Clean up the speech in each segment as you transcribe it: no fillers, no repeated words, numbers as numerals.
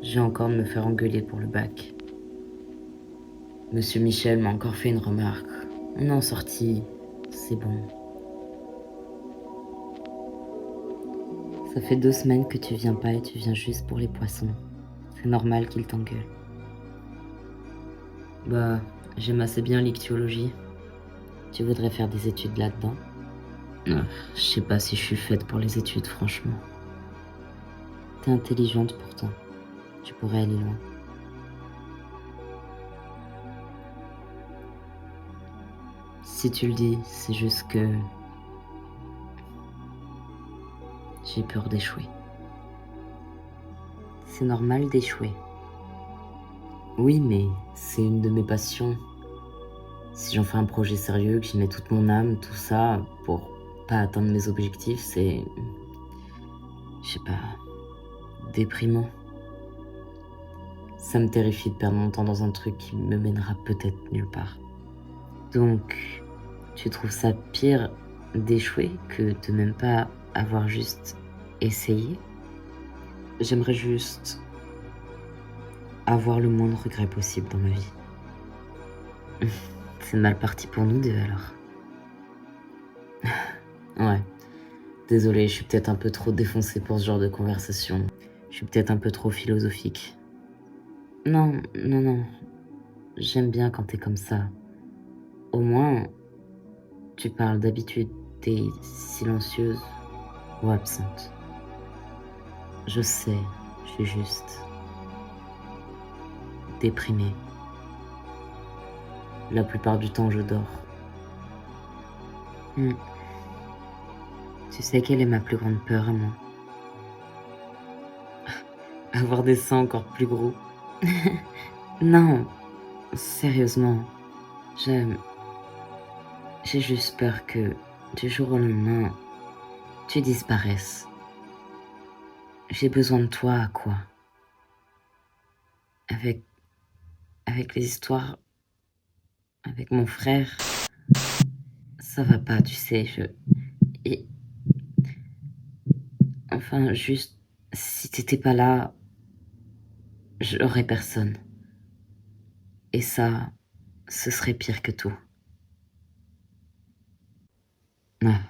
je vais encore me faire engueuler pour le bac. Monsieur Michel m'a encore fait une remarque. On est en sortie, c'est bon. Ça fait 2 semaines que tu viens pas et tu viens juste pour les poissons. C'est normal qu'il t'engueule. Bah, j'aime assez bien l'ichtyologie. Tu voudrais faire des études là-dedans? Je sais pas si je suis faite pour les études, franchement. T'es intelligente pourtant. Tu pourrais aller loin. Si tu le dis, c'est juste que j'ai peur d'échouer. C'est normal d'échouer. Oui, mais c'est une de mes passions. Si j'en fais un projet sérieux, que j'y mets toute mon âme, tout ça, pour pas atteindre mes objectifs, c'est... je sais pas... déprimant. Ça me terrifie de perdre mon temps dans un truc qui me mènera peut-être nulle part. Donc, tu trouves ça pire d'échouer que de même pas avoir juste essayé? J'aimerais juste avoir le moindre regret possible dans ma vie. C'est mal parti pour nous deux alors. Ouais, désolé, je suis peut-être un peu trop défoncé pour ce genre de conversation. Je suis peut-être un peu trop philosophique. Non, non, non. J'aime bien quand t'es comme ça. Au moins, tu parles d'habitude, t'es silencieuse ou absente. Je sais, je suis juste déprimée. La plupart du temps, je dors. Tu sais quelle est ma plus grande peur à moi? Avoir des seins encore plus gros. Non, sérieusement, j'ai juste peur que du jour au lendemain, tu disparaisses. J'ai besoin de toi à quoi? Avec les histoires, avec mon frère, ça va pas, tu sais, et, enfin, juste, si t'étais pas là, j'aurais personne. Et ça, ce serait pire que tout. Ah,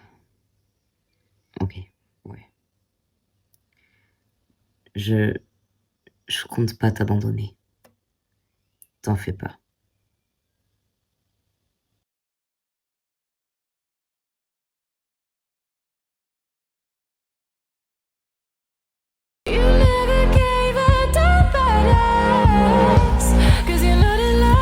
ok, ouais. Je compte pas t'abandonner. T'en fais pas. You never gave a damn about us, 'cause you're not in love.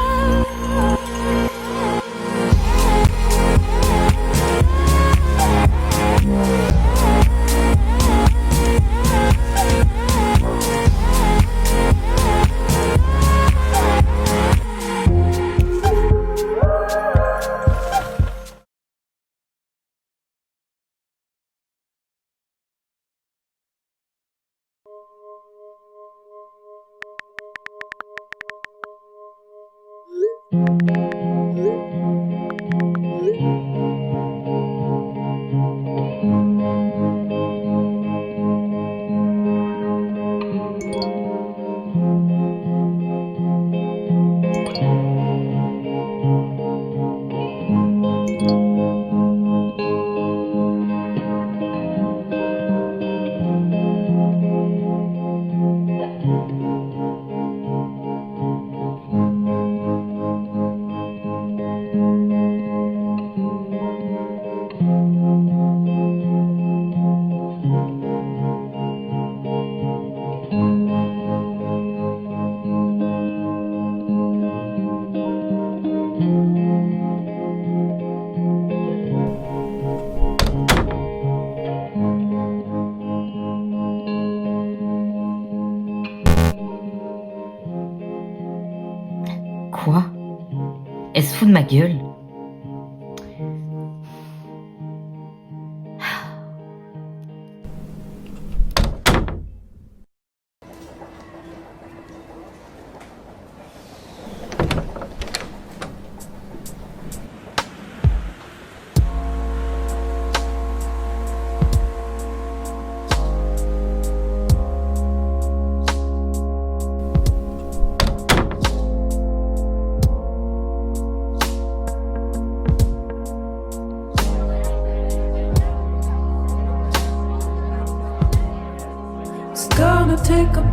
Quoi? Elle se fout de ma gueule?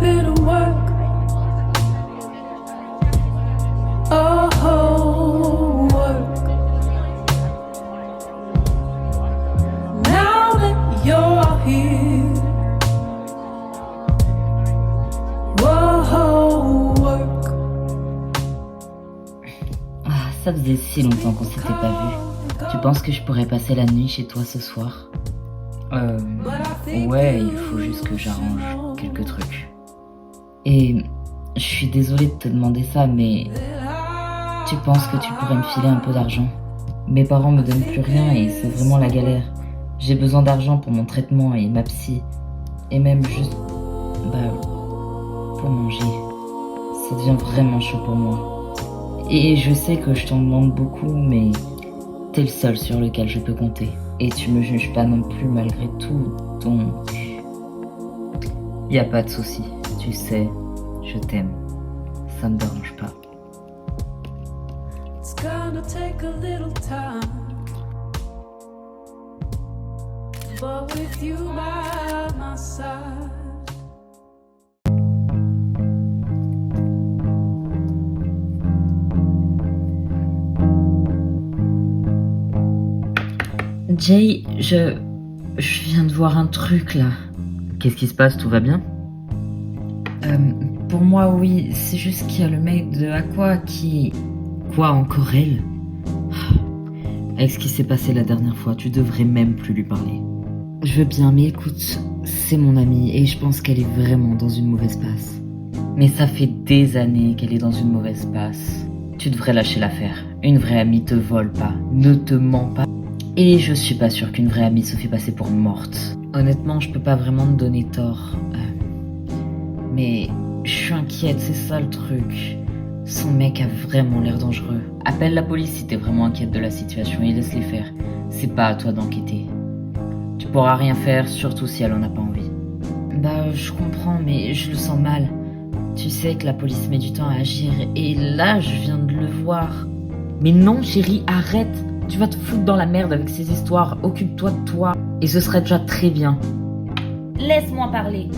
bit of work. Oh, work. Now that you're here, whoa, work. Ah, ça faisait si longtemps qu'on s'était pas vu. Tu penses que je pourrais passer la nuit chez toi ce soir? Ouais, il faut juste que j'arrange quelques trucs. Et je suis désolée de te demander ça, mais tu penses que tu pourrais me filer un peu d'argent? Mes parents me donnent plus rien et c'est vraiment la galère. J'ai besoin d'argent pour mon traitement et ma psy. Et même juste, pour manger. Ça devient vraiment chaud pour moi. Et je sais que je t'en demande beaucoup, mais t'es le seul sur lequel je peux compter. Et tu me juges pas non plus malgré tout, donc... Y a pas de souci, tu sais, je t'aime. Ça me dérange pas. It's gonna take a little time, but with you by my side. Jay, je viens de voir un truc là. Qu'est-ce qui se passe? Tout va bien? Pour moi, oui. C'est juste qu'il y a le mec de Aqua qui... Quoi, encore elle? Avec ce qui s'est passé la dernière fois, tu devrais même plus lui parler. Je veux bien, mais écoute, c'est mon amie et je pense qu'elle est vraiment dans une mauvaise passe. Mais ça fait des années qu'elle est dans une mauvaise passe. Tu devrais lâcher l'affaire. Une vraie amie te vole pas, ne te ment pas. Et je suis pas sûre qu'une vraie amie se fait passer pour morte. Honnêtement, je peux pas vraiment te donner tort. Mais je suis inquiète, c'est ça le truc. Son mec a vraiment l'air dangereux. Appelle la police si t'es vraiment inquiète de la situation et laisse-les faire. C'est pas à toi d'enquêter. Tu pourras rien faire, surtout si elle en a pas envie. Je comprends, mais je le sens mal. Tu sais que la police met du temps à agir et là, je viens de le voir. Mais non, chérie, arrête. Tu vas te foutre dans la merde avec ces histoires, occupe-toi de toi. Et ce serait déjà très bien. Laisse-moi parler.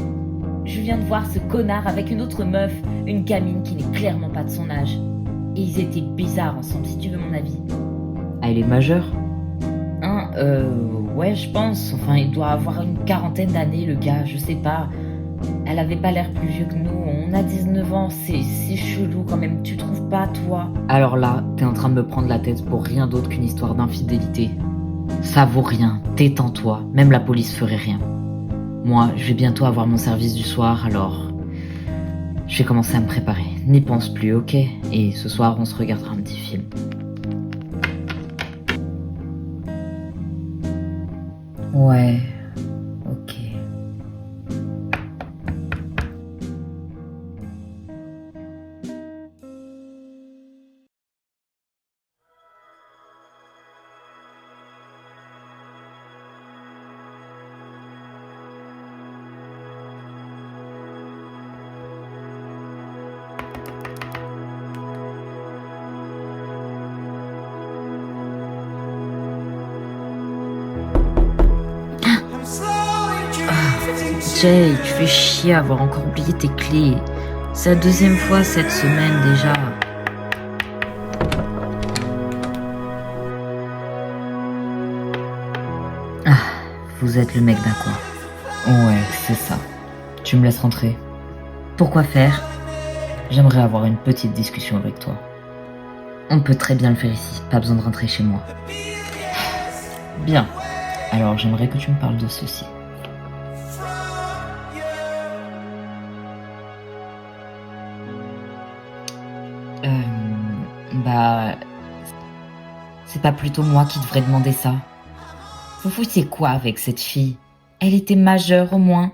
Je viens de voir ce connard avec une autre meuf, une gamine qui n'est clairement pas de son âge. Et ils étaient bizarres ensemble, si tu veux mon avis. Ah, elle est majeure? Ouais, je pense. Enfin, il doit avoir une quarantaine d'années, le gars, je sais pas. Elle avait pas l'air plus vieux que nous, on a 19 ans, c'est chelou quand même, tu trouves pas, toi? Alors là, t'es en train de me prendre la tête pour rien d'autre qu'une histoire d'infidélité. Ça vaut rien, détends-toi, même la police ferait rien. Moi, je vais bientôt avoir mon service du soir, alors... Je vais commencer à me préparer, n'y pense plus, ok? Et ce soir, on se regardera un petit film. Ouais, ok. Jay, tu fais chier à avoir encore oublié tes clés. C'est la deuxième fois cette semaine déjà. Vous êtes le mec d'Aqua. Ouais, c'est ça. Tu me laisses rentrer. Pourquoi faire? J'aimerais avoir une petite discussion avec toi. On peut très bien le faire ici, pas besoin de rentrer chez moi. Bien. Alors j'aimerais que tu me parles de ceci. C'est pas plutôt moi qui devrais demander ça? Vous foutiez quoi avec cette fille? Elle était majeure au moins.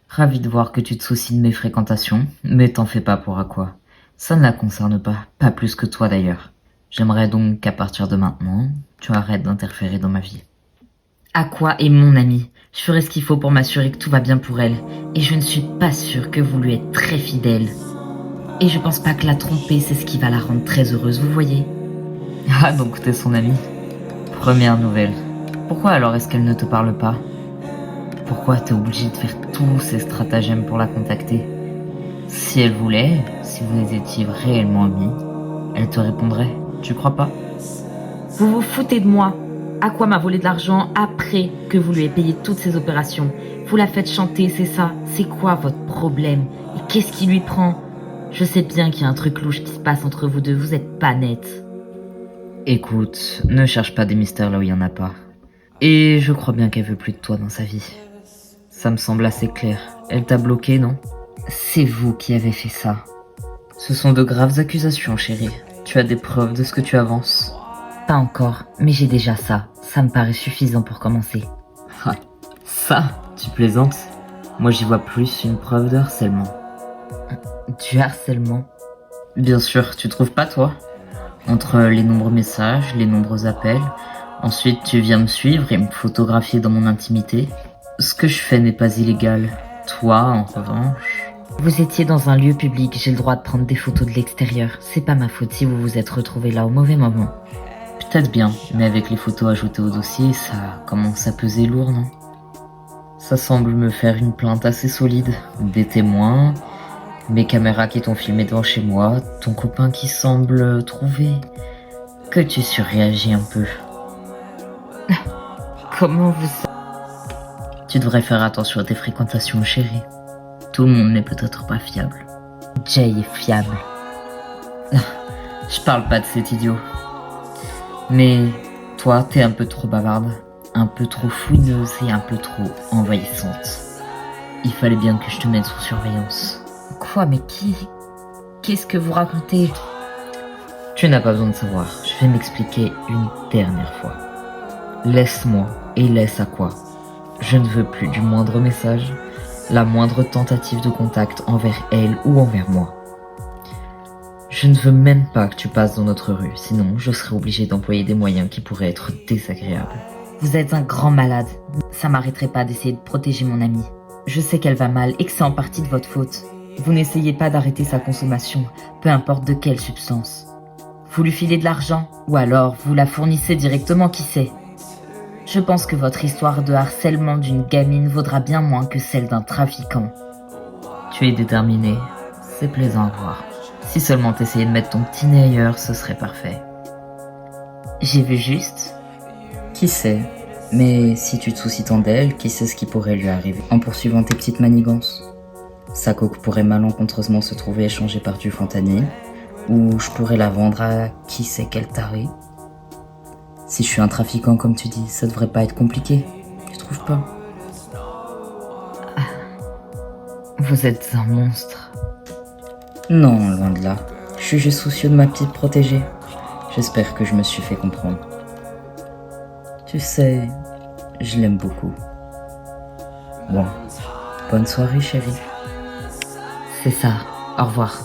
Ravi de voir que tu te soucies de mes fréquentations, mais t'en fais pas pour Aqua. Ça ne la concerne pas plus que toi d'ailleurs. J'aimerais donc qu'à partir de maintenant, tu arrêtes d'interférer dans ma vie. Aqua est mon amie. Je ferai ce qu'il faut pour m'assurer que tout va bien pour elle. Et je ne suis pas sûre que vous lui êtes très fidèle. Et je pense pas que la tromper, c'est ce qui va la rendre très heureuse, vous voyez? Ah, donc t'es son amie. Première nouvelle. Pourquoi alors est-ce qu'elle ne te parle pas? Pourquoi t'es obligé de faire tous ces stratagèmes pour la contacter? Si elle voulait, si vous étiez réellement amis, elle te répondrait. Tu crois pas? Vous vous foutez de moi. À quoi m'a volé de l'argent après que vous lui ayez payé toutes ses opérations? Vous la faites chanter, c'est ça? C'est quoi votre problème? Et qu'est-ce qui lui prend? Je sais bien qu'il y a un truc louche qui se passe entre vous deux, vous êtes pas net. Écoute, ne cherche pas des mystères là où il y en a pas. Et je crois bien qu'elle veut plus de toi dans sa vie. Ça me semble assez clair. Elle t'a bloqué, non? C'est vous qui avez fait ça. Ce sont de graves accusations, chérie. Tu as des preuves de ce que tu avances? Pas encore, mais j'ai déjà ça. Ça me paraît suffisant pour commencer. Ah, ça, tu plaisantes? Moi j'y vois plus une preuve de harcèlement. Du harcèlement? Bien sûr, tu trouves pas toi? Entre les nombreux messages, les nombreux appels, ensuite tu viens me suivre et me photographier dans mon intimité. Ce que je fais n'est pas illégal. Toi, en revanche... Vous étiez dans un lieu public, j'ai le droit de prendre des photos de l'extérieur. C'est pas ma faute si vous vous êtes retrouvés là au mauvais moment. Peut-être bien, mais avec les photos ajoutées au dossier, ça commence à peser lourd, non? Ça semble me faire une plainte assez solide. Des témoins, mes caméras qui t'ont filmé devant chez moi, ton copain qui semble trouver que tu surréagis un peu. Comment vous... Tu devrais faire attention à tes fréquentations, chérie. Tout le monde n'est peut-être pas fiable. Jay est fiable. Je parle pas de cet idiot. Mais toi, t'es un peu trop bavarde, un peu trop fouineuse et un peu trop envahissante. Il fallait bien que je te mette sous surveillance. Quoi, mais qui? Qu'est-ce que vous racontez? Tu n'as pas besoin de savoir, je vais m'expliquer une dernière fois. Laisse-moi et laisse à quoi? Je ne veux plus du moindre message, la moindre tentative de contact envers elle ou envers moi. Je ne veux même pas que tu passes dans notre rue, sinon je serai obligé d'employer des moyens qui pourraient être désagréables. Vous êtes un grand malade. Ça m'arrêterait pas d'essayer de protéger mon amie. Je sais qu'elle va mal et que c'est en partie de votre faute. Vous n'essayez pas d'arrêter sa consommation, peu importe de quelle substance. Vous lui filez de l'argent, ou alors vous la fournissez directement, qui sait. Je pense que votre histoire de harcèlement d'une gamine vaudra bien moins que celle d'un trafiquant. Tu es déterminé, c'est plaisant à voir. Si seulement t'essayais de mettre ton petit nez ailleurs, ce serait parfait. J'ai vu juste. Qui sait? Mais si tu te soucies tant d'elle, qui sait ce qui pourrait lui arriver en poursuivant tes petites manigances? Sa coque pourrait malencontreusement se trouver échangée par du fentanyl, ou je pourrais la vendre à qui sait quel taré. Si je suis un trafiquant comme tu dis, ça devrait pas être compliqué, tu trouves pas? Vous êtes un monstre. Non, loin de là. Je suis juste soucieux de ma petite protégée. J'espère que je me suis fait comprendre. Tu sais, je l'aime beaucoup. Bon, bonne soirée chérie. C'est ça. Au revoir.